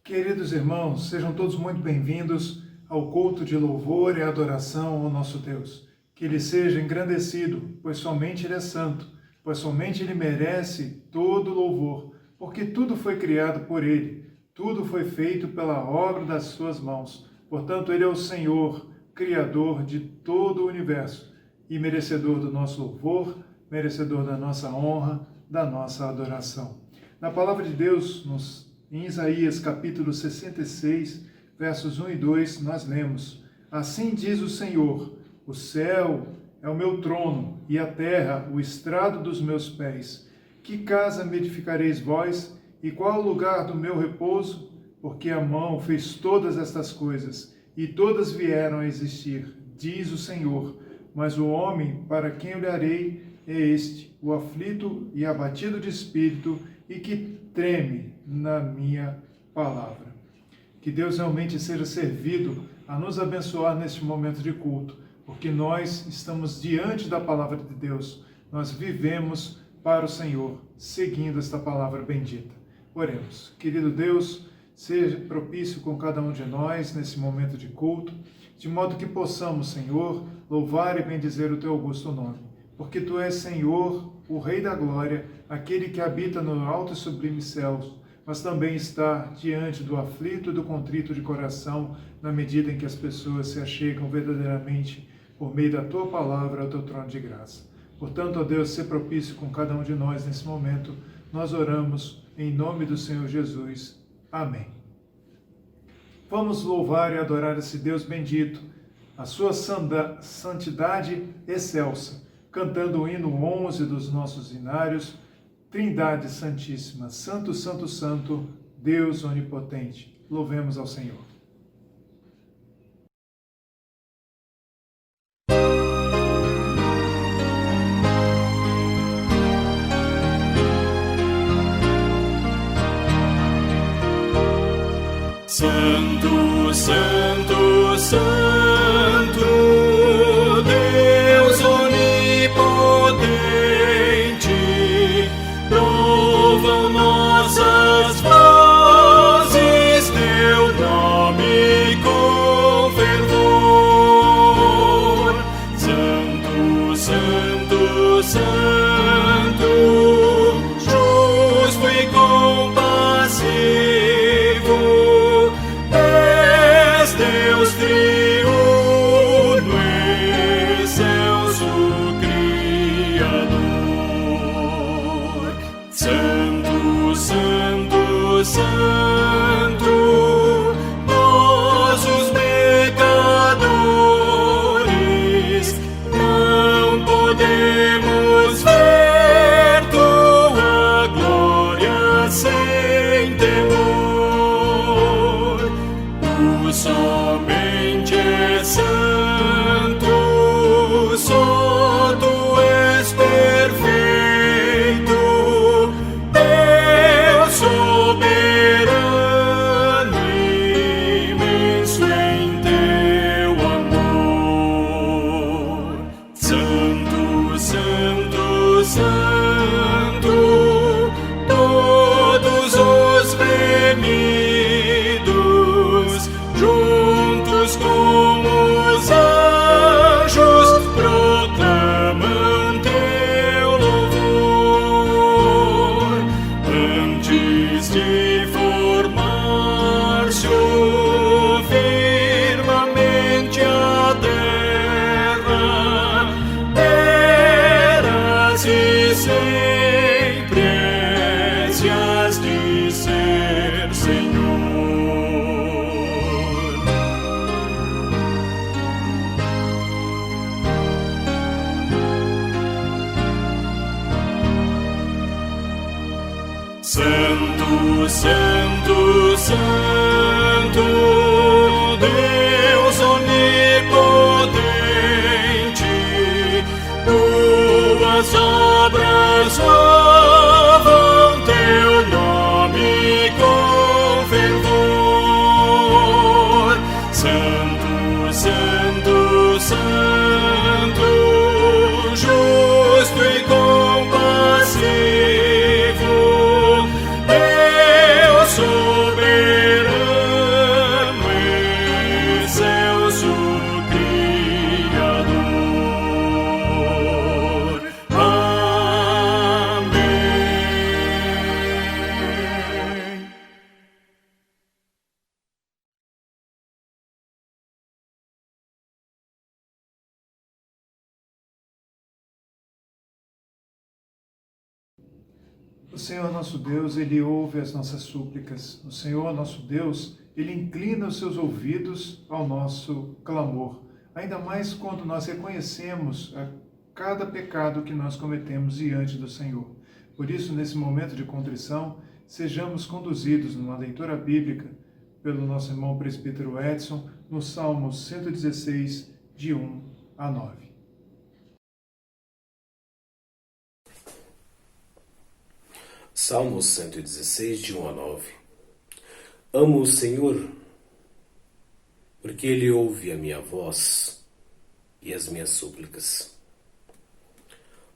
Queridos irmãos, sejam todos muito bem-vindos ao culto de louvor e adoração ao nosso Deus. Que Ele seja engrandecido, pois somente Ele é santo, pois somente Ele merece todo louvor, porque tudo foi criado por Ele, tudo foi feito pela obra das suas mãos. Portanto, Ele é o Senhor, Criador de todo o universo e merecedor do nosso louvor, merecedor da nossa honra, da nossa adoração. Na palavra de Deus, em Isaías capítulo 66, versos 1 e 2, nós lemos: Assim diz o Senhor, o céu é o meu trono e a terra o estrado dos meus pés. Que casa me edificareis vós, e qual o lugar do meu repouso? Porque a mão fez todas estas coisas, e todas vieram a existir, diz o Senhor. Mas o homem para quem olharei é este, o aflito e abatido de espírito, e que treme na minha palavra. Que Deus realmente seja servido a nos abençoar neste momento de culto, porque nós estamos diante da palavra de Deus, nós vivemos para o Senhor, seguindo esta palavra bendita. Oremos. Querido Deus, seja propício com cada um de nós nesse momento de culto, de modo que possamos, Senhor, louvar e bendizer o Teu augusto nome, porque Tu és, Senhor, o Rei da Glória, aquele que habita no alto e sublime céus, mas também está diante do aflito e do contrito de coração, na medida em que as pessoas se achegam verdadeiramente por meio da Tua palavra ao Teu trono de graça. Portanto, ó Deus, ser propício com cada um de nós nesse momento, nós oramos em nome do Senhor Jesus. Amém. Vamos louvar e adorar esse Deus bendito, a sua santidade excelsa, cantando o hino 11 dos nossos hinários, Trindade Santíssima, Santo, Santo, Santo, Deus Onipotente. Louvemos ao Senhor. Santo, Santo, Santo, Deus onipotente, louvam nossas vozes teu nome com fervor. Santo, Santo, Santo, justo e compassivo, Deus triunfante, anjos louvam teu nome com fervor. Santo, Santo, Santo, justo e compassivo, Deus soberano, excelso Criador. Amém. O Senhor nosso Deus, Ele ouve as nossas súplicas. O Senhor nosso Deus, Ele inclina os seus ouvidos ao nosso clamor. Ainda mais quando nós reconhecemos a cada pecado que nós cometemos diante do Senhor. Por isso, nesse momento de contrição, sejamos conduzidos numa leitura bíblica pelo nosso irmão presbítero Edson, no Salmo 116, de 1 a 9. Salmo 116, de 1 a 9. Amo o Senhor, porque Ele ouve a minha voz e as minhas súplicas.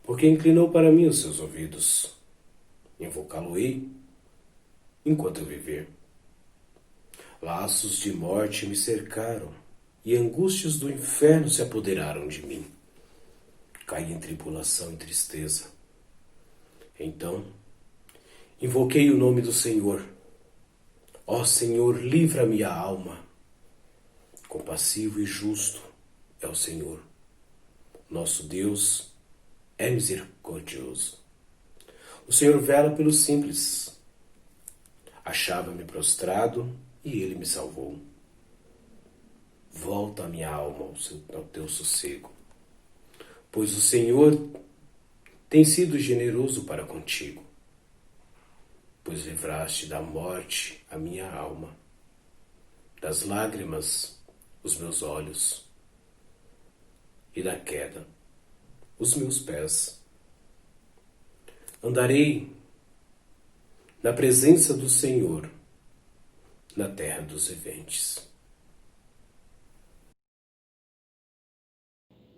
Porque inclinou para mim os seus ouvidos. Invocá-lo-ei enquanto eu viver. Laços de morte me cercaram e angústias do inferno se apoderaram de mim. Caí em tribulação e tristeza. Então invoquei o nome do Senhor. Ó Senhor, livra minha alma. Compassivo e justo é o Senhor. Nosso Deus é misericordioso. O Senhor vela pelos simples. Achava-me prostrado e Ele me salvou. Volta a minha alma ao teu sossego, pois o Senhor tem sido generoso para contigo. Pois livraste da morte a minha alma, das lágrimas os meus olhos, e da queda os meus pés. Andarei na presença do Senhor, na terra dos viventes.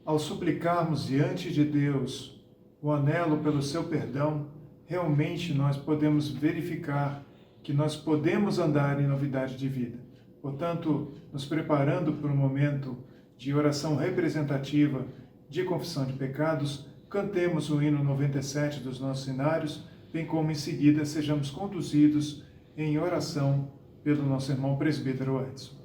Ao suplicarmos diante de Deus o anelo pelo seu perdão, realmente nós podemos verificar que nós podemos andar em novidade de vida. Portanto, nos preparando para um momento de oração representativa de confissão de pecados, cantemos o hino 97 dos nossos cenários, bem como em seguida sejamos conduzidos em oração pelo nosso irmão presbítero Edson.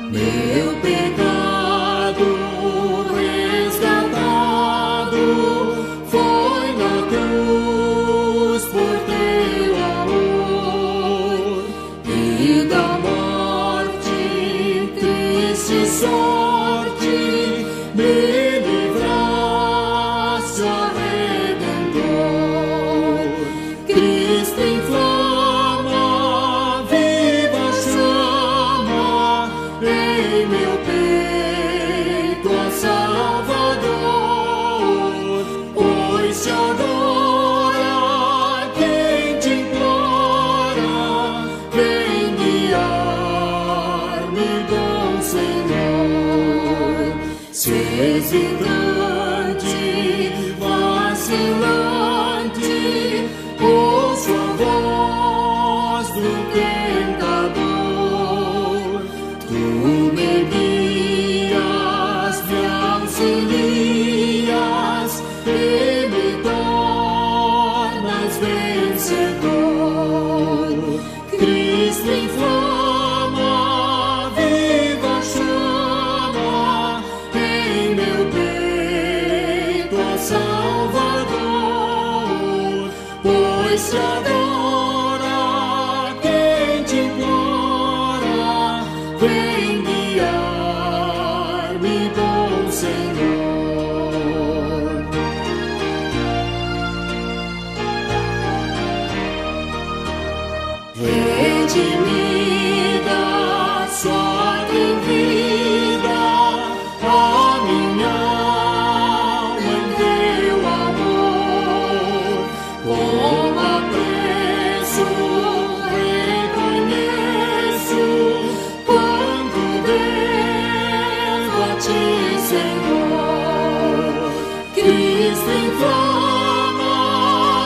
Meu pecado hesitante, vacilante, ouço a voz do tentador. Tu me guias, me auxilias e me tornas vencedor. Cristo inflama, viva chama em meu peito a Salvador. Redimida, só tem vida, a minha alma em teu amor, com apreço reconheço quanto devo a ti, Senhor. Cristo inflama,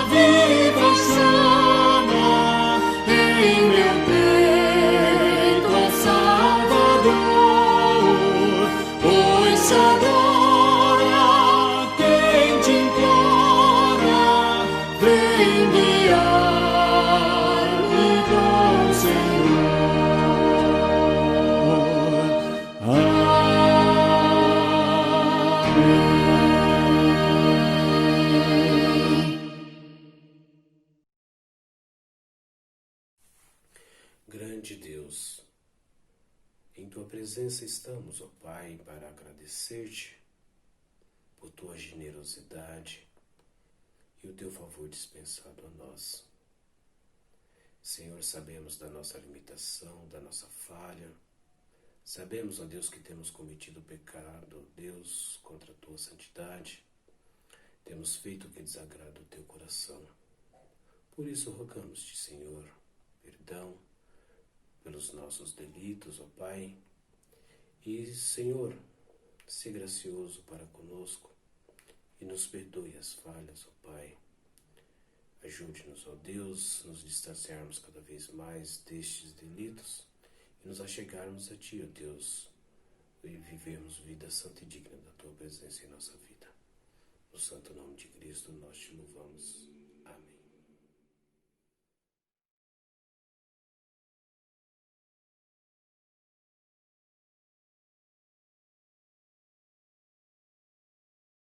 viva chama em meu peito, ó Salvador, pois se adora quem te implora, vem guiar-me com o Senhor. Grande Deus, em tua presença estamos, ó Pai, para agradecer-te por tua generosidade e o teu favor dispensado a nós. Senhor, sabemos da nossa limitação, da nossa falha. Sabemos, ó Deus, que temos cometido pecado, ó Deus, contra a tua santidade. Temos feito o que desagrada o teu coração. Por isso rogamos-te, Senhor, perdão pelos nossos delitos, ó Pai. E, Senhor, se gracioso para conosco e nos perdoe as falhas, ó Pai. Ajude-nos, ó Deus, nos distanciarmos cada vez mais destes delitos e nos achegarmos a Ti, ó Deus, e vivermos vida santa e digna da Tua presença em nossa vida. No santo nome de Cristo nós te louvamos. Amém.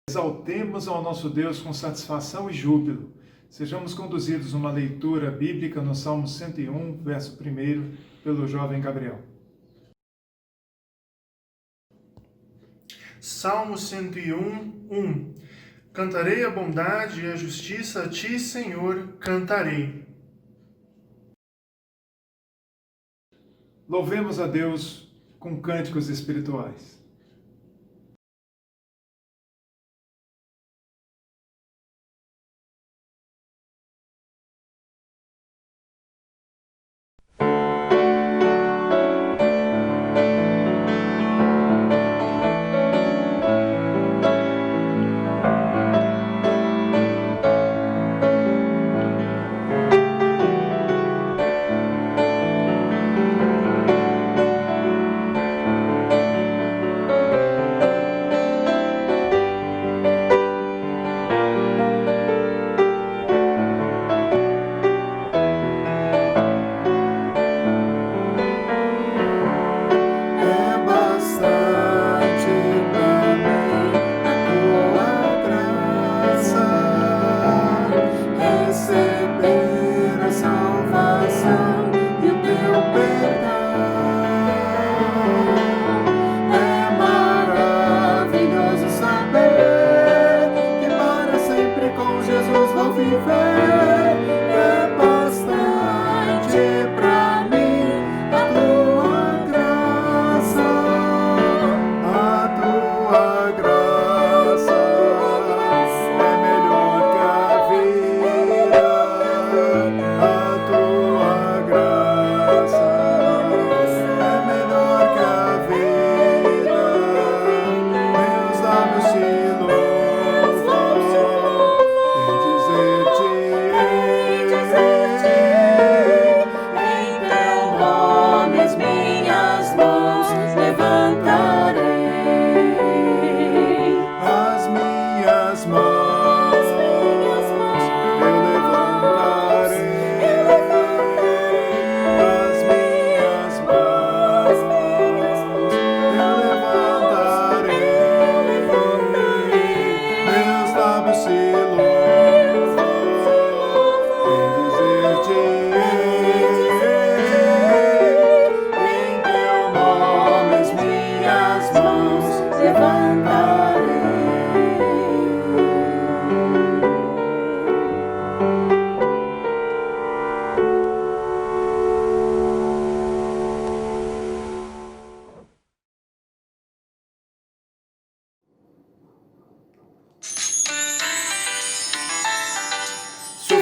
Exaltemos ao nosso Deus com satisfação e júbilo. Sejamos conduzidos numa leitura bíblica no Salmo 101, verso 1, pelo jovem Gabriel. Salmo 101, 1. Cantarei a bondade e a justiça a ti, Senhor, cantarei. Louvemos a Deus com cânticos espirituais.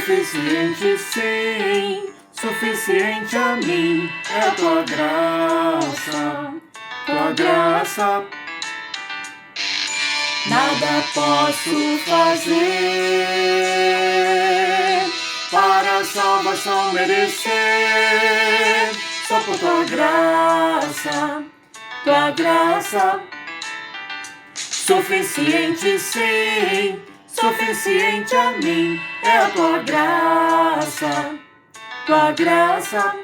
suficiente sim, suficiente a mim é a tua graça, tua graça. Nada posso fazer para a salvação merecer, só por tua graça, tua graça. Suficiente sim, suficiente a mim é a tua graça, tua graça.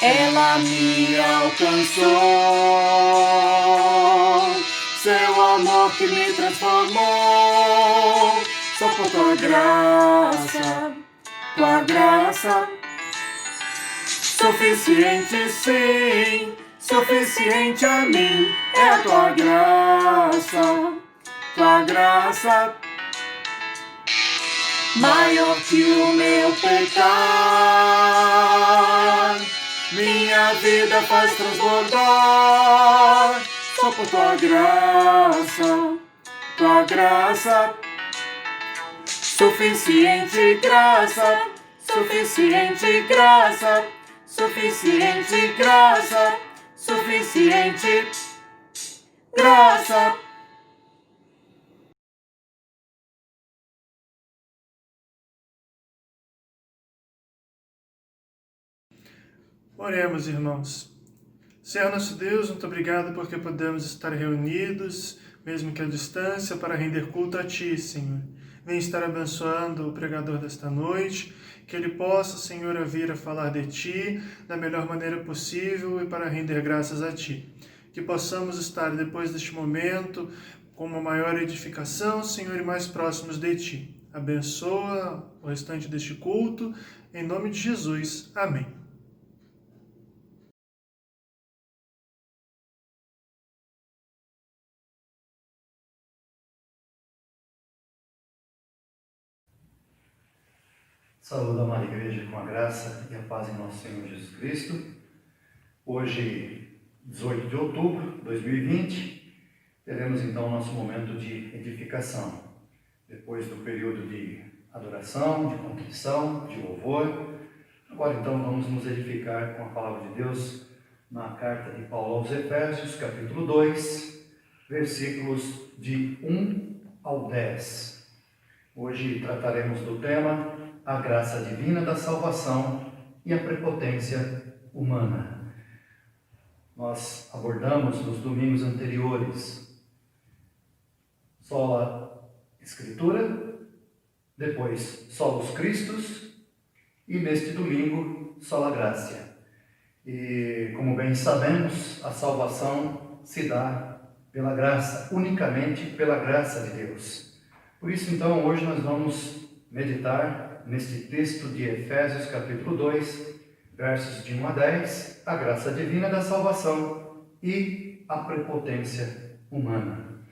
Ela me alcançou, seu amor que me transformou, só por tua graça, tua graça. Suficiente sim, suficiente a mim é a tua graça, tua graça. Maior que o meu pecado, minha vida faz transbordar, só por tua graça, tua graça. Suficiente graça, suficiente graça, suficiente graça, suficiente graça. Oremos, irmãos. Senhor nosso Deus, muito obrigado porque podemos estar reunidos, mesmo que à distância, para render culto a Ti, Senhor. Vem estar abençoando o pregador desta noite, que ele possa, Senhor, vir a falar de Ti da melhor maneira possível e para render graças a Ti. Que possamos estar, depois deste momento, com uma maior edificação, Senhor, e mais próximos de Ti. Abençoa o restante deste culto, em nome de Jesus. Amém. Saúde, amada igreja, com a graça e a paz em nosso Senhor Jesus Cristo. Hoje, 18 de outubro de 2020, teremos então o nosso momento de edificação. Depois do período de adoração, de contrição, de louvor, agora então vamos nos edificar com a palavra de Deus na carta de Paulo aos Efésios, capítulo 2, versículos de 1 ao 10. Hoje trataremos do tema a graça divina da salvação e a prepotência humana. Nós abordamos nos domingos anteriores sola Escritura, depois solos Christus e neste domingo sola Gracia. E como bem sabemos, a salvação se dá pela graça, unicamente pela graça de Deus. Por isso então hoje nós vamos meditar neste texto de Efésios capítulo 2, versos de 1 a 10, a graça divina da salvação e a prepotência humana.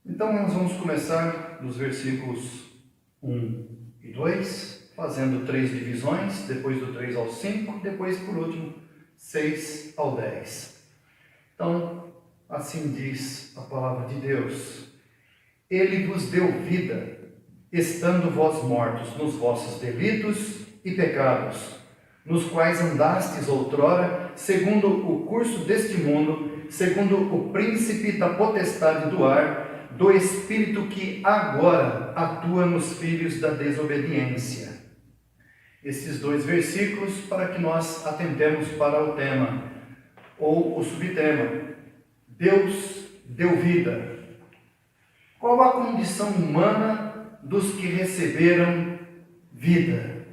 Então nós vamos começar dos versículos 1 e 2, fazendo 3 divisões, depois do 3 ao 5, depois por último 6 ao 10. Então, assim diz a palavra de Deus: Ele vos deu vida, estando vós mortos nos vossos delitos e pecados, nos quais andastes outrora, segundo o curso deste mundo, segundo o príncipe da potestade do ar, do espírito que agora atua nos filhos da desobediência. Esses 2 versículos para que nós atentemos para o tema, ou o subtema: Deus deu vida. Qual a condição humana dos que receberam vida?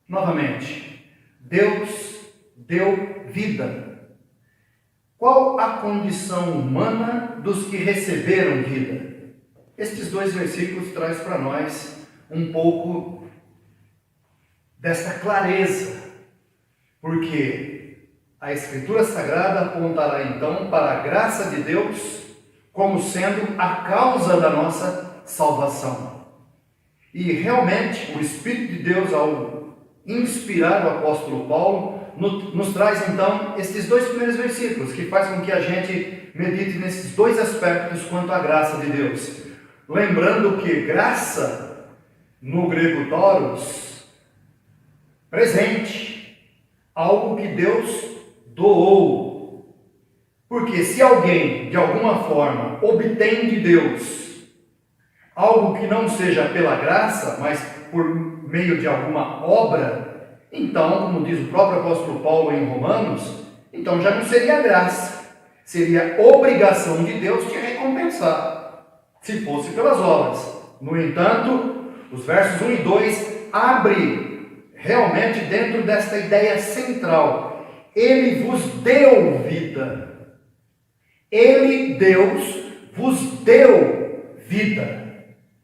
Novamente, Deus deu vida. Qual a condição humana dos que receberam vida? Estes 2 versículos trazem para nós um pouco desta clareza, porque a Escritura Sagrada apontará então para a graça de Deus como sendo a causa da nossa salvação. E realmente o Espírito de Deus, ao inspirar o apóstolo Paulo, nos traz então estes 2 primeiros versículos, que faz com que a gente medite nesses 2 aspectos quanto à graça de Deus. Lembrando que graça no grego doros, presente, algo que Deus doou. Porque se alguém, de alguma forma, obtém de Deus algo que não seja pela graça, mas por meio de alguma obra, então, como diz o próprio apóstolo Paulo em Romanos, então já não seria graça, seria obrigação de Deus te recompensar, se fosse pelas obras. No entanto, os versos 1 e 2 abrem realmente dentro desta ideia central. Ele vos deu vida. Ele, Deus, vos deu vida.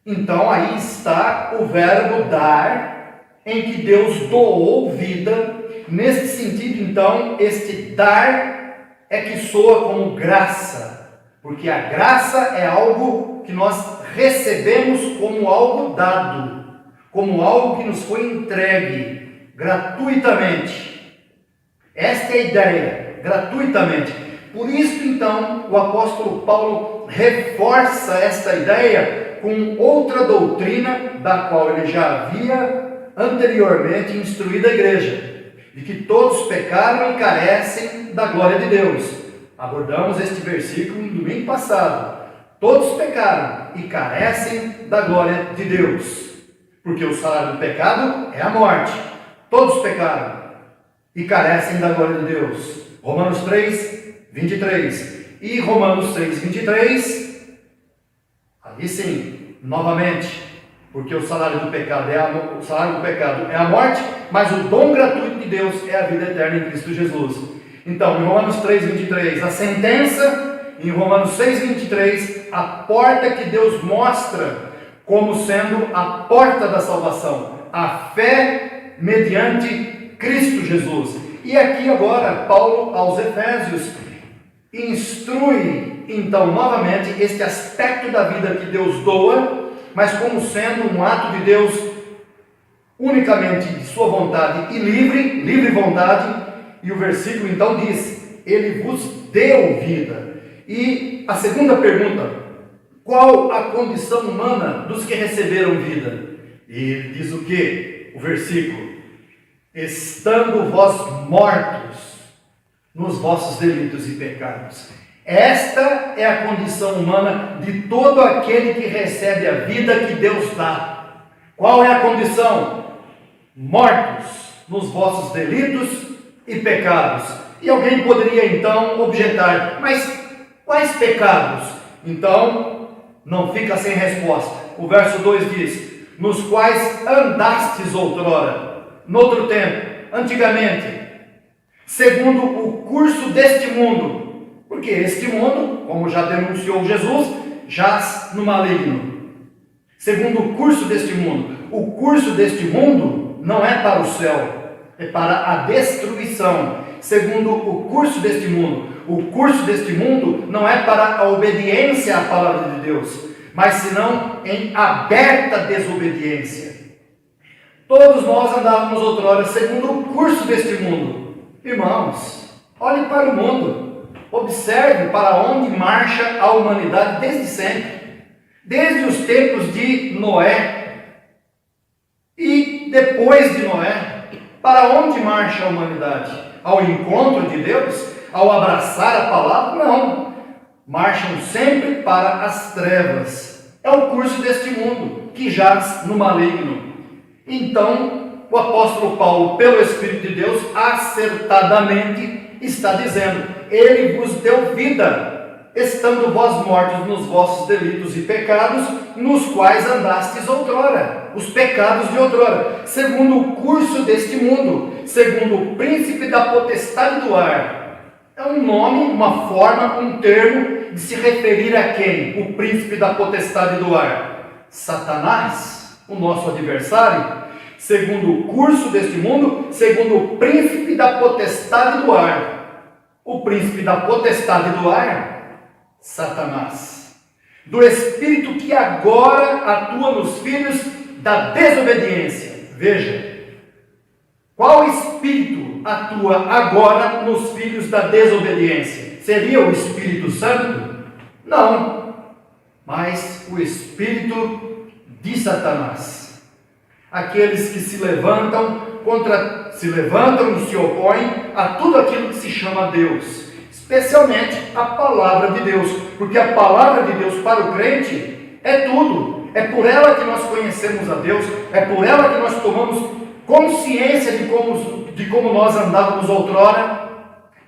Então aí está o verbo dar, em que Deus doou vida. Nesse sentido, então, este dar é que soa como graça, porque a graça é algo que nós recebemos como algo dado, como algo que nos foi entregue gratuitamente. Esta é a ideia, gratuitamente. Por isso, então, o apóstolo Paulo reforça esta ideia com outra doutrina da qual ele já havia anteriormente instruído a igreja, de que todos pecaram e carecem da glória de Deus. Abordamos este versículo no domingo passado. Todos pecaram e carecem da glória de Deus, porque o salário do pecado é a morte. Todos pecaram e carecem da glória de Deus. Romanos 3, 23 e Romanos 6, 23, ali sim, novamente, porque o salário do pecado é a morte, mas o dom gratuito de Deus é a vida eterna em Cristo Jesus. Então, em Romanos 3, 23, a sentença, em Romanos 6, 23, a porta que Deus mostra como sendo a porta da salvação, a fé mediante Cristo Jesus. E aqui agora, Paulo aos Efésios instrui, então, novamente, este aspecto da vida que Deus doa, mas como sendo um ato de Deus unicamente de sua vontade e livre vontade. E o versículo então diz: Ele vos deu vida. E a segunda pergunta: qual a condição humana dos que receberam vida? E ele diz o que? O versículo: estando vós mortos nos vossos delitos e pecados. Esta é a condição humana de todo aquele que recebe a vida que Deus dá. Qual é a condição? Mortos nos vossos delitos e pecados. E alguém poderia então objetar: mas quais pecados? Então, não fica sem resposta. O verso 2 diz: nos quais andastes outrora, noutro tempo, antigamente, segundo o curso deste mundo. Porque este mundo, como já denunciou Jesus, jaz no maligno. Segundo o curso deste mundo. O curso deste mundo não é para o céu, é para a destruição. Segundo o curso deste mundo. O curso deste mundo não é para a obediência à palavra de Deus, mas senão em aberta desobediência. Todos nós andávamos outrora segundo o curso deste mundo. Irmãos, olhe para o mundo. Observe para onde marcha a humanidade desde sempre. Desde os tempos de Noé. E depois de Noé, para onde marcha a humanidade? Ao encontro de Deus? Ao abraçar a palavra? Não. Marcham sempre para as trevas. É o curso deste mundo, que jaz no maligno. Então, o apóstolo Paulo, pelo Espírito de Deus, acertadamente está dizendo: Ele vos deu vida, estando vós mortos nos vossos delitos e pecados, nos quais andastes outrora, os pecados de outrora, segundo o curso deste mundo, segundo o príncipe da potestade do ar. É um nome, uma forma, um termo de se referir a quem? O príncipe da potestade do ar. Satanás, o nosso adversário, segundo o curso deste mundo, segundo o príncipe da potestade do ar. O príncipe da potestade do ar, Satanás. Do espírito que agora atua nos filhos da desobediência. Veja, qual espírito atua agora nos filhos da desobediência? Seria o Espírito Santo? Não, mas o espírito de Satanás. aqueles que se levantam e se opõem a tudo aquilo que se chama Deus, especialmente a palavra de Deus, porque a palavra de Deus para o crente é tudo. É por ela que nós conhecemos a Deus, é por ela que nós tomamos consciência de como nós andávamos outrora,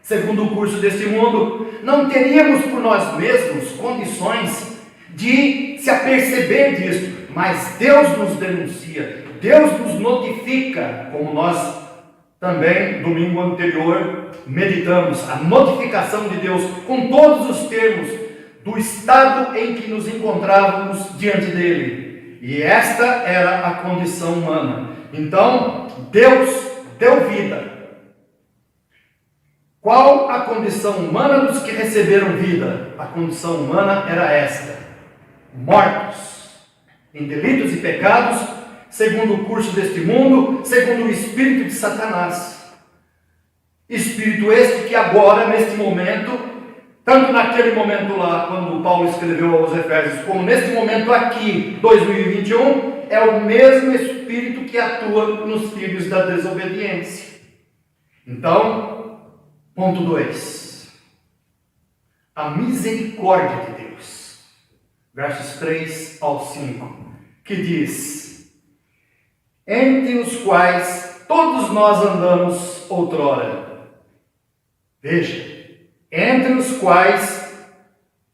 segundo o curso deste mundo. Não teríamos por nós mesmos condições de se aperceber disso, mas Deus nos denuncia, Deus nos notifica, como nós também, domingo anterior, meditamos, a notificação de Deus, com todos os termos do estado em que nos encontrávamos diante dele. E esta era a condição humana. Então, Deus deu vida. Qual a condição humana dos que receberam vida? A condição humana era esta: mortos em delitos e pecados, segundo o curso deste mundo, segundo o espírito de Satanás. Espírito este que agora, neste momento, tanto naquele momento lá, quando Paulo escreveu aos Efésios, como neste momento aqui, 2021, é o mesmo espírito que atua nos filhos da desobediência. Então, ponto 2. A misericórdia de Deus. Versos 3 ao 5, que diz: entre os quais todos nós andamos outrora. Veja, entre os quais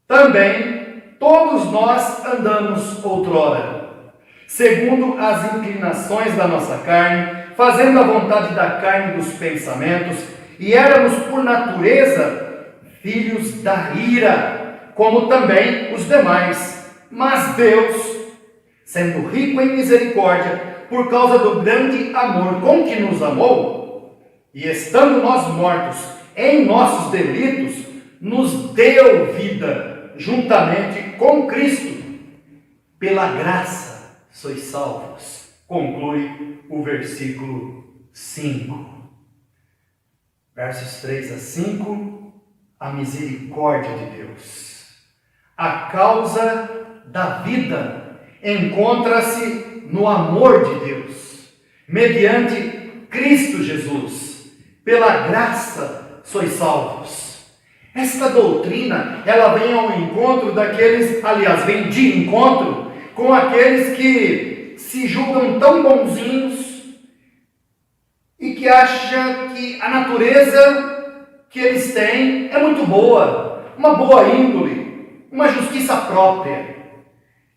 também todos nós andamos outrora, segundo as inclinações da nossa carne, fazendo a vontade da carne e dos pensamentos, e éramos por natureza filhos da ira, como também os demais. Mas Deus, sendo rico em misericórdia, por causa do grande amor com que nos amou, e estando nós mortos em nossos delitos, nos deu vida juntamente com Cristo. Pela graça sois salvos. Conclui o versículo 5. Versos 3 a 5, a misericórdia de Deus. A causa da vida encontra-se no amor de Deus, mediante Cristo Jesus. Pela graça sois salvos. Esta doutrina, ela vem ao encontro daqueles, aliás, vem de encontro com aqueles que se julgam tão bonzinhos e que acham que a natureza que eles têm é muito boa, uma boa índole, uma justiça própria.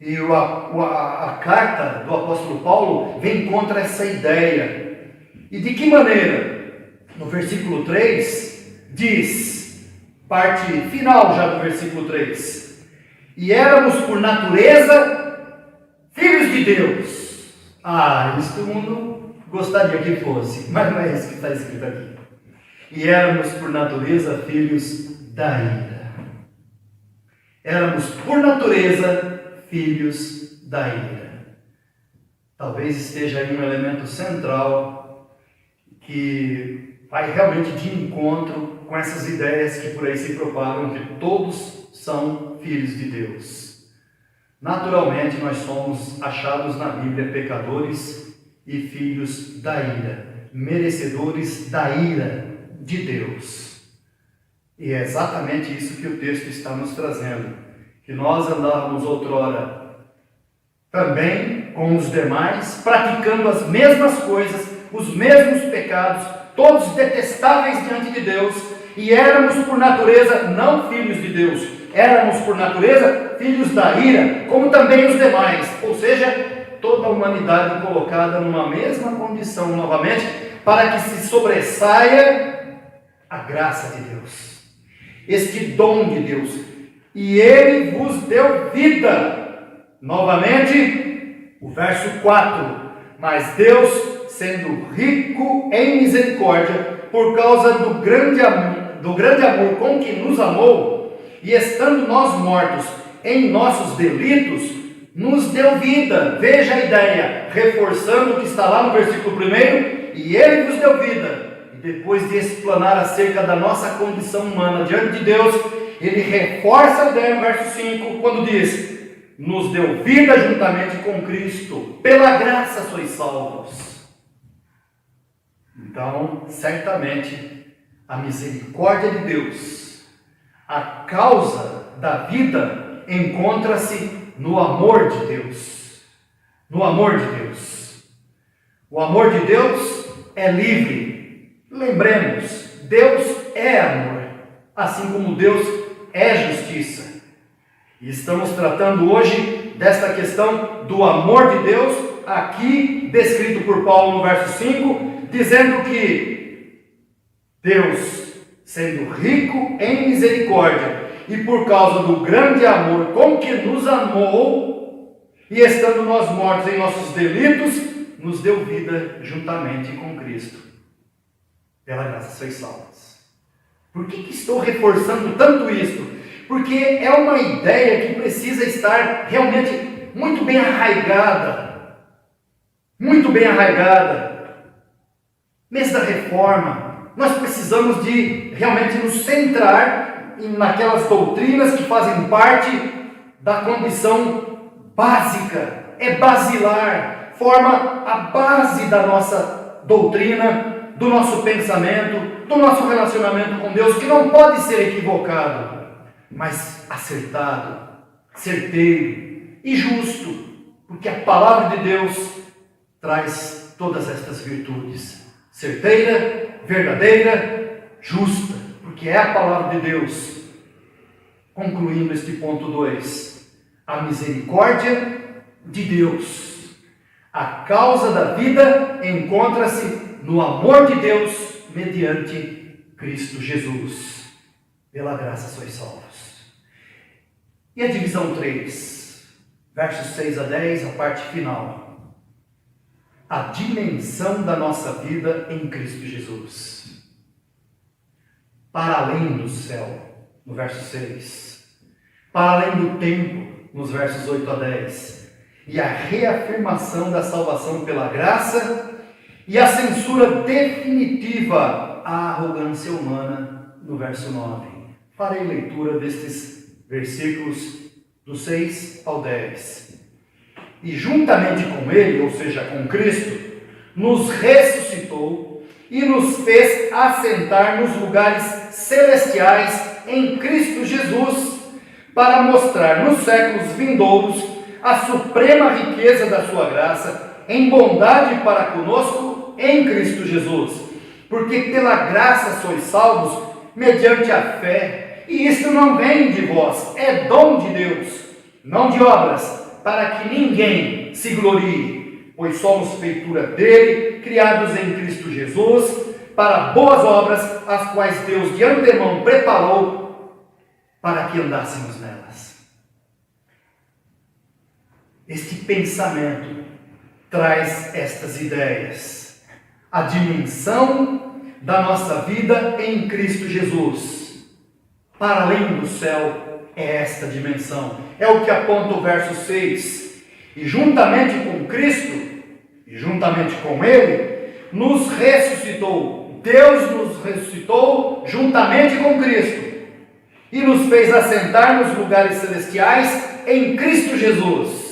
E a carta do apóstolo Paulo vem contra essa ideia. E de que maneira? No versículo 3, diz, parte final já do versículo 3, e éramos por natureza filhos de Deus. Isso todo mundo gostaria que fosse, mas não é isso que está escrito aqui. E éramos por natureza filhos da ira. Éramos por natureza filhos da ira. Talvez esteja aí um elemento central que vai realmente de encontro com essas ideias que por aí se propagam, que todos são filhos de Deus. Naturalmente, nós somos achados na Bíblia pecadores e filhos da ira, merecedores da ira de Deus. E é exatamente isso que o texto está nos trazendo, que nós andávamos outrora também com os demais, praticando as mesmas coisas, os mesmos pecados, todos detestáveis diante de Deus, e éramos por natureza não filhos de Deus, éramos por natureza filhos da ira, como também os demais, ou seja, toda a humanidade colocada numa mesma condição novamente, para que se sobressaia a graça de Deus, este dom de Deus, e Ele vos deu vida. Novamente, o verso 4, mas Deus, sendo rico em misericórdia, por causa do grande amor com que nos amou, e estando nós mortos em nossos delitos, nos deu vida. Veja a ideia, reforçando o que está lá no versículo 1, e Ele vos deu vida. E depois de explanar acerca da nossa condição humana diante de Deus, Ele reforça a ideia no verso 5, quando diz, nos deu vida juntamente com Cristo. Pela graça sois salvos. Então, certamente, a misericórdia de Deus, a causa da vida, encontra-se no amor de Deus. No amor de Deus. O amor de Deus é livre. Lembremos, Deus é amor, assim como Deus é justiça. E estamos tratando hoje desta questão do amor de Deus, aqui descrito por Paulo no verso 5, dizendo que Deus, sendo rico em misericórdia, e por causa do grande amor com que nos amou, e estando nós mortos em nossos delitos, nos deu vida juntamente com Cristo. Pela graça sois salvos. Por que estou reforçando tanto isto? Porque é uma ideia que precisa estar realmente muito bem arraigada. Muito bem arraigada. Mês da reforma, nós precisamos de realmente nos centrar naquelas doutrinas que fazem parte da condição básica, é basilar, forma a base da nossa doutrina, do nosso pensamento, do nosso relacionamento com Deus, que não pode ser equivocado, mas acertado, certeiro e justo, porque a palavra de Deus traz todas estas virtudes: certeira, verdadeira, justa, porque é a palavra de Deus. Concluindo este ponto 2, a misericórdia de Deus, a causa da vida, encontra-se no amor de Deus mediante Cristo Jesus. Pela graça sois salvos. E a divisão 3, versos 6 a 10, a parte final. A dimensão da nossa vida em Cristo Jesus. Para além do céu, no verso 6. Para além do tempo, nos versos 8 a 10. E a reafirmação da salvação pela graça e a censura definitiva à arrogância humana, no verso 9. Farei leitura destes versículos do 6 ao 10. E juntamente com ele, ou seja, com Cristo, nos ressuscitou e nos fez assentar nos lugares celestiais em Cristo Jesus, para mostrar nos séculos vindouros a suprema riqueza da sua graça, em bondade para conosco em Cristo Jesus. Porque pela graça sois salvos, mediante a fé, e isto não vem de vós, é dom de Deus, não de obras, para que ninguém se glorie, pois somos feitura dele, criados em Cristo Jesus, para boas obras, as quais Deus de antemão preparou para que andássemos nelas. Este pensamento traz estas ideias. A dimensão da nossa vida em Cristo Jesus. Para além do céu é esta dimensão. É o que aponta o verso 6. E juntamente com Cristo, e juntamente com Ele, nos ressuscitou. Deus nos ressuscitou juntamente com Cristo. E nos fez assentar nos lugares celestiais em Cristo Jesus.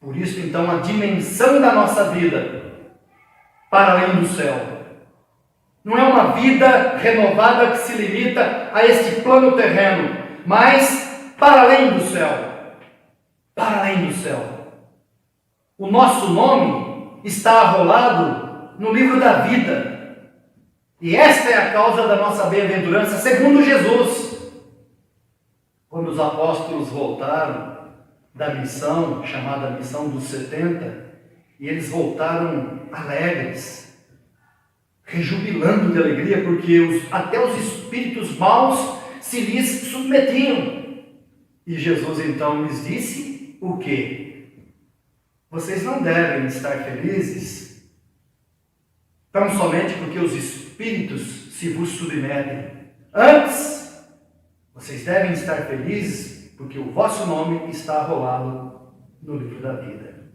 Por isso, então, a dimensão da nossa vida, para além do céu, não é uma vida renovada que se limita a este plano terreno, mas para além do céu. Para além do céu. O nosso nome está arrolado no livro da vida. E esta é a causa da nossa bem-aventurança, segundo Jesus. Quando os apóstolos voltaram da missão, chamada missão dos 70, e eles voltaram alegres, rejubilando de alegria, porque até os espíritos maus se lhes submetiam. E Jesus então lhes disse o quê? Vocês não devem estar felizes tão somente porque os espíritos se vos submetem. Antes, vocês devem estar felizes porque o vosso nome está arrolado no livro da vida.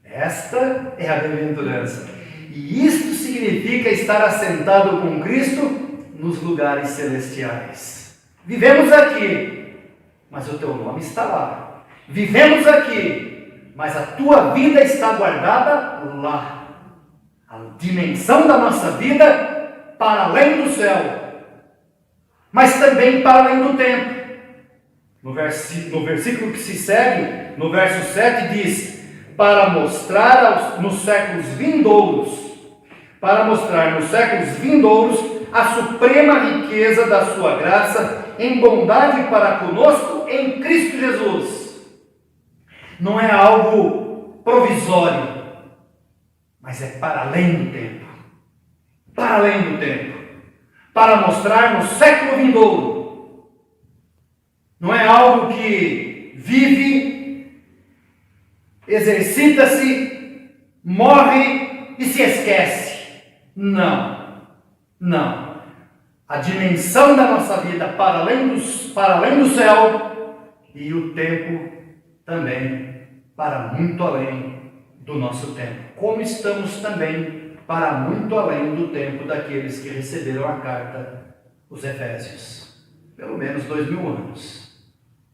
Esta é a bem-aventurança. E isto significa estar assentado com Cristo nos lugares celestiais. Vivemos aqui, mas o teu nome está lá. Vivemos aqui, mas a tua vida está guardada lá. A dimensão da nossa vida para além do céu, mas também para além do tempo. No versículo que se segue, no verso 7 diz: para mostrar nos séculos vindouros, a suprema riqueza da sua graça em bondade para conosco em Cristo Jesus. Não é algo provisório, mas é para além do tempo. Para além do tempo. Para mostrar no século vindouro. Não é algo que vive, exercita-se, morre e se esquece. Não. A dimensão da nossa vida para além do céu, e o tempo também para muito além do nosso tempo. Como estamos também para muito além do tempo daqueles que receberam a carta, os Efésios. Pelo menos 2000 anos.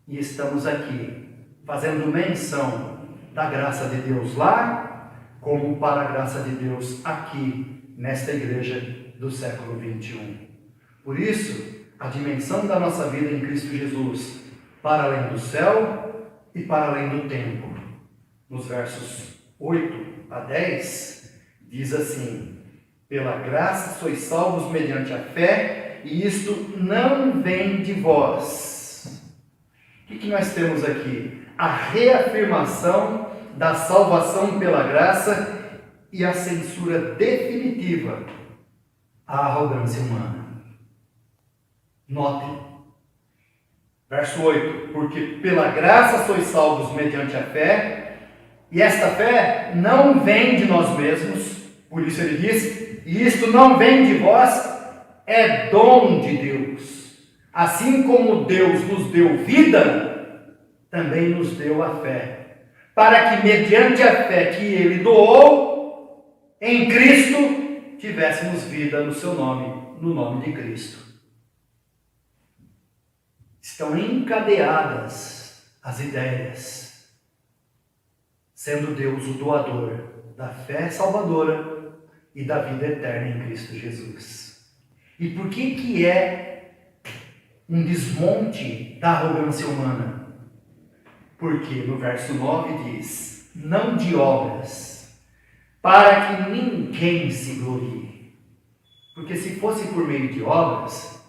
E estamos aqui fazendo menção da graça de Deus lá, como para a graça de Deus aqui, nesta igreja do século 21. Por isso, a dimensão da nossa vida em Cristo Jesus, para além do céu e para além do tempo. Nos versos 8 a 10, diz assim: pela graça sois salvos mediante a fé, e isto não vem de vós. O que nós temos aqui? A reafirmação da salvação pela graça e a censura definitiva à arrogância humana. Notem, verso 8: porque pela graça sois salvos mediante a fé, e esta fé não vem de nós mesmos, por isso ele diz: e isto não vem de vós, é dom de Deus. Assim como Deus nos deu vida, também nos deu a fé, para que mediante a fé que Ele doou em Cristo, tivéssemos vida no seu nome, no nome de Cristo. Estão encadeadas as ideias, sendo Deus o doador da fé salvadora e da vida eterna em Cristo Jesus. E por que é um desmonte da arrogância humana? Porque no verso 9 diz: não de obras, para que ninguém se glorie. Porque se fosse por meio de obras,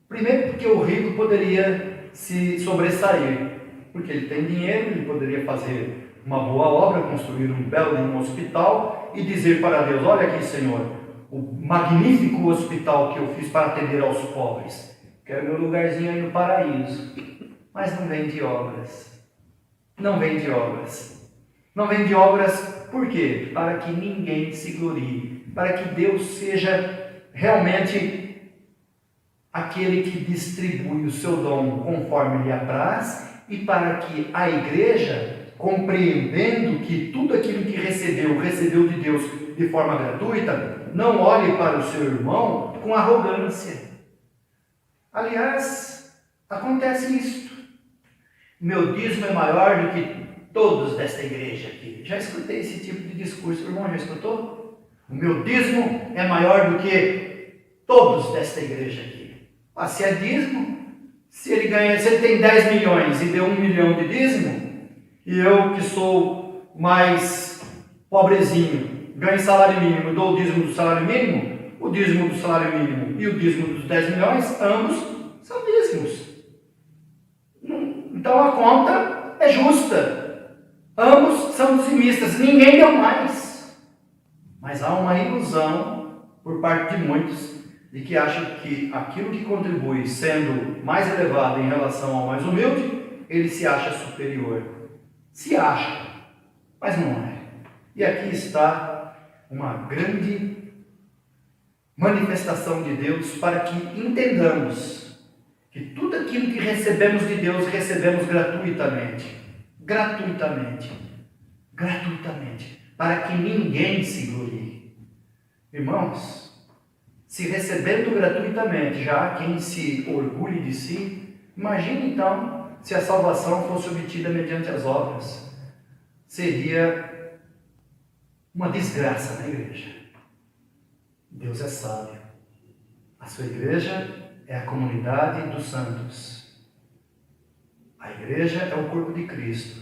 primeiro porque o rico poderia se sobressair, porque ele tem dinheiro, ele poderia fazer uma boa obra, construir um belo hospital e dizer para Deus: olha aqui, Senhor, o magnífico hospital que eu fiz para atender aos pobres, quero meu lugarzinho aí no paraíso. Mas não vem de obras. Não vem de obras. Não vem de obras por quê? Para que ninguém se glorie, para que Deus seja realmente aquele que distribui o seu dom conforme lhe apraz, e para que a igreja, compreendendo que tudo aquilo que recebeu de Deus de forma gratuita, não olhe para o seu irmão com arrogância. Aliás, acontece isto. Meu dízimo é maior do que todos desta igreja aqui. Já escutei esse tipo de discurso. O irmão já escutou? O meu dízimo é maior do que todos desta igreja aqui. Se é dízimo, se ele tem 10 milhões e deu 1 milhão de dízimo, e eu que sou mais pobrezinho, ganho salário mínimo e dou o dízimo do salário mínimo, o dízimo do salário mínimo e o dízimo dos 10 milhões, ambos são dízimos. Então a conta é justa. Ambos são dizimistas, ninguém deu mais. Mas há uma ilusão por parte de muitos de que acham que aquilo que contribui, sendo mais elevado em relação ao mais humilde, ele se acha superior. Se acha, mas não é. E aqui está uma grande manifestação de Deus para que entendamos que tudo aquilo que recebemos de Deus, recebemos gratuitamente. Gratuitamente. Gratuitamente. Para que ninguém se glorie. Irmãos, se recebendo gratuitamente já há quem se orgulhe de si, Imagine então se a salvação fosse obtida mediante as obras. Seria uma desgraça na igreja. Deus é sábio. A sua igreja é a comunidade dos santos. A igreja é o corpo de Cristo.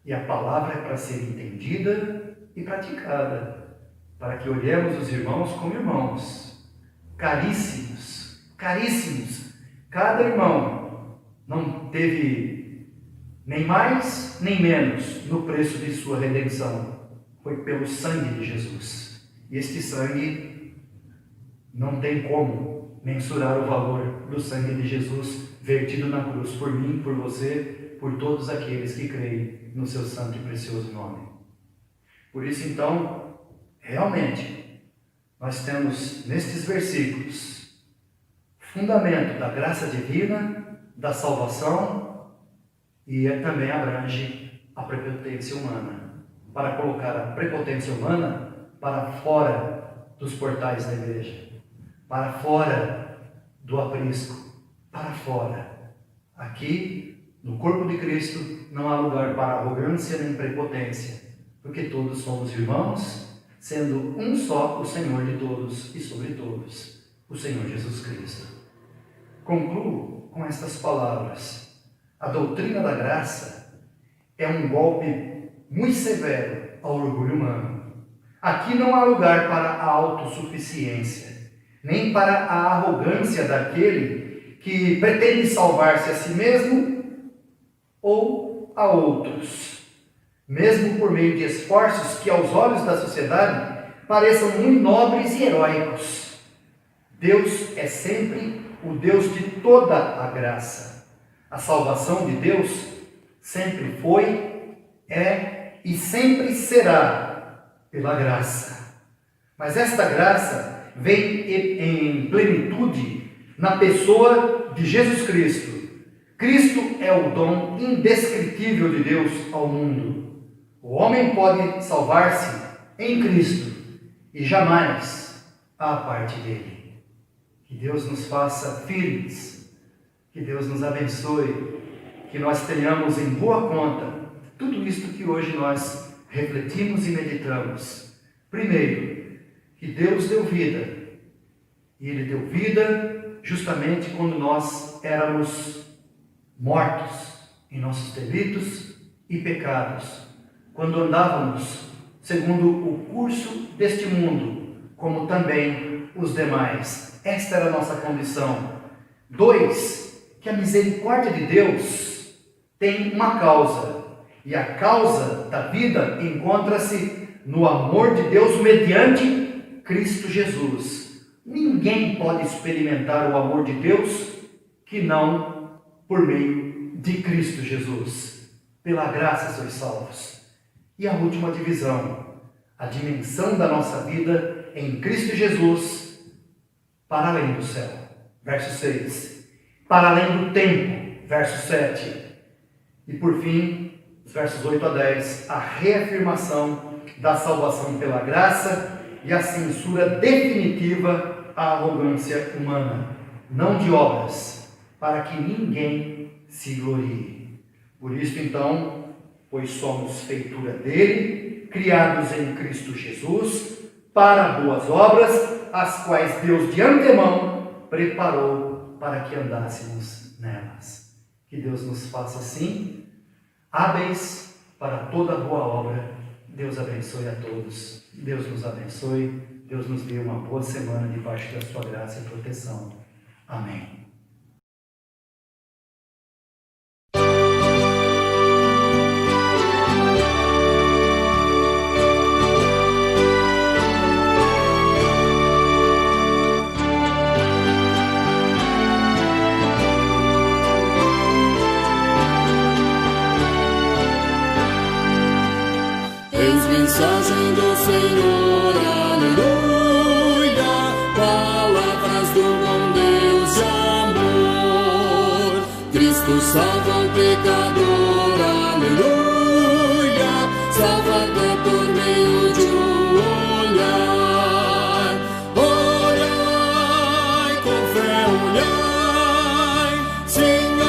E a palavra é para ser entendida e praticada, para que olhemos os irmãos como irmãos, caríssimos, caríssimos. Cada irmão não teve nem mais nem menos no preço de sua redenção. Foi pelo sangue de Jesus. E este sangue não tem como mensurar o valor do sangue de Jesus vertido na cruz por mim, por você, por todos aqueles que creem no seu santo e precioso nome. Por isso, então, realmente, nós temos nestes versículos fundamento da graça divina, da salvação, e também abrange a prepotência humana, para colocar a prepotência humana para fora dos portais da igreja, para fora do aprisco, para fora. Aqui, no corpo de Cristo, não há lugar para arrogância nem prepotência, porque todos somos irmãos, sendo um só o Senhor de todos e sobre todos, o Senhor Jesus Cristo. Concluo com estas palavras. A doutrina da graça é um golpe muito severo ao orgulho humano. Aqui não há lugar para a autossuficiência, nem para a arrogância daquele que pretende salvar-se a si mesmo ou a outros, mesmo por meio de esforços que aos olhos da sociedade pareçam muito nobres e heróicos. Deus é sempre o Deus de toda a graça. A salvação de Deus sempre foi, é e sempre será pela graça. Mas esta graça vem em plenitude na pessoa de Jesus Cristo. Cristo é o dom indescritível de Deus ao mundo. O homem pode salvar-se em Cristo e jamais à parte dele. Que Deus nos faça firmes, que Deus nos abençoe, que nós tenhamos em boa conta tudo isto que hoje nós refletimos e meditamos. Primeiro, que Deus deu vida, e Ele deu vida justamente quando nós éramos mortos em nossos delitos e pecados, quando andávamos segundo o curso deste mundo, como também os demais. Esta era a nossa condição. 2, que a misericórdia de Deus tem uma causa, e a causa da vida encontra-se no amor de Deus mediante Cristo Jesus. Ninguém pode experimentar o amor de Deus que não por meio de Cristo Jesus. Pela graça sois salvos. E a última divisão, a dimensão da nossa vida em Cristo Jesus, para além do céu. Verso 6. Para além do tempo. Verso 7. E por fim, os versos 8 a 10, a reafirmação da salvação pela graça e a censura definitiva à arrogância humana, não de obras, para que ninguém se glorie. Por isso, então, pois somos feitura dele, criados em Cristo Jesus, para boas obras, as quais Deus de antemão preparou para que andássemos nelas. Que Deus nos faça assim, hábeis para toda boa obra. Deus abençoe a todos. Deus nos abençoe. Deus nos dê uma boa semana debaixo da sua graça e proteção. Amém. Mensagem do Senhor, aleluia, palavras do bom Deus de amor. Cristo salva o pecador, aleluia, Salvador por meio de um olhar. Olhai, com fé olhai, Senhor.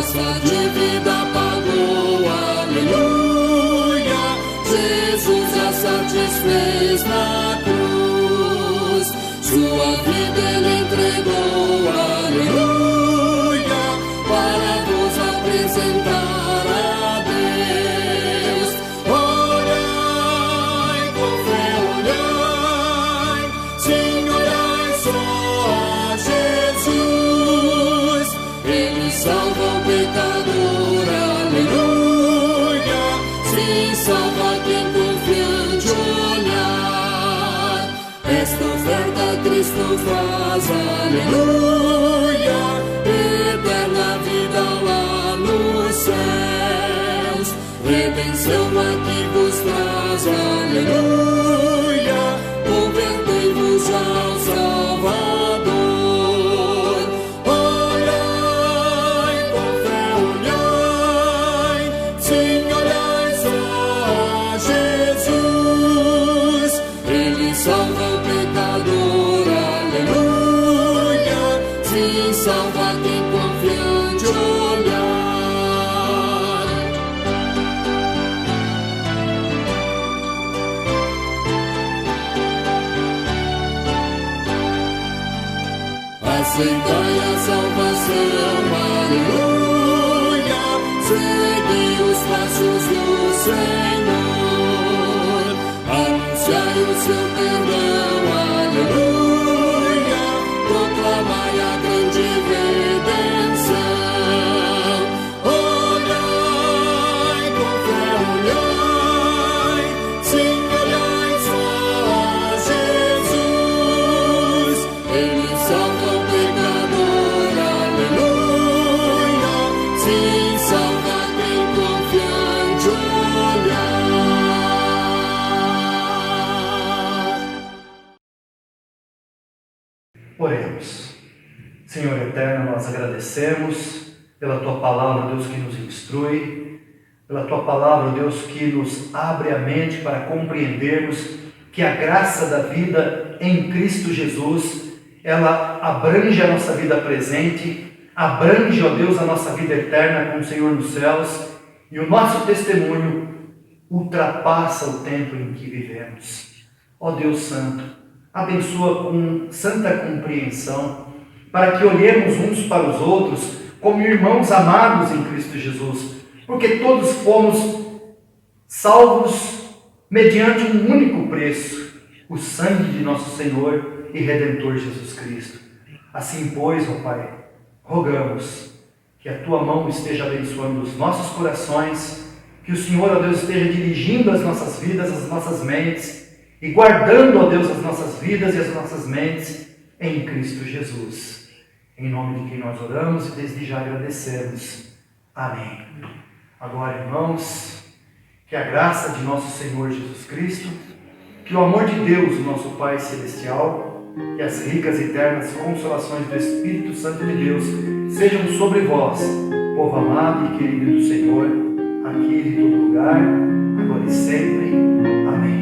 nossa dívida pagou, aleluia. Jesus a satisfez na cruz, sua vida ele entregou, aleluia, para vos apresentar a Deus. Olhai com fé, olhai, sim, olhai só a Jesus, ele salva o pecador, aleluia, sim, salva quem confiante olhar. Esta oferta Cristo faz, aleluia, eterna vida lá nos céus, redenção aqui vos traz, aleluia, convertei-vos ao Salvador. Olhai com fé, olhai, sim, olhai só a Jesus, ele salva o pecador, aleluia, sim, salva quem confiante olhar. Aceitai a salvação, aleluia, segui os passos do Senhor, anunciai o seu perdão, aleluia, proclamai a grande redenção. Olhai com fé, olhai, sim, olhai só a Jesus, ele salva o pecador, aleluia, sim, salva quem confiante olhar. Oremos. Senhor eterno, nós agradecemos pela Tua palavra, Deus, que nos instrui, pela Tua palavra, Deus, que nos abre a mente para compreendermos que a graça da vida em Cristo Jesus, ela abrange a nossa vida presente, abrange, ó Deus, a nossa vida eterna com o Senhor nos céus, e o nosso testemunho ultrapassa o tempo em que vivemos. Ó Deus Santo, abençoa com santa compreensão, para que olhemos uns para os outros como irmãos amados em Cristo Jesus, porque todos fomos salvos mediante um único preço, o sangue de nosso Senhor e Redentor Jesus Cristo. Assim, pois, ó Pai, rogamos que a Tua mão esteja abençoando os nossos corações, que o Senhor, ó Deus, esteja dirigindo as nossas vidas, as nossas mentes, e guardando, ó Deus, as nossas vidas e as nossas mentes em Cristo Jesus. Em nome de quem nós oramos e desde já agradecemos. Amém. Agora, irmãos, que a graça de nosso Senhor Jesus Cristo, que o amor de Deus, o nosso Pai Celestial, e as ricas e eternas consolações do Espírito Santo de Deus sejam sobre vós, povo amado e querido do Senhor, aqui e em todo lugar, agora e sempre. Amém.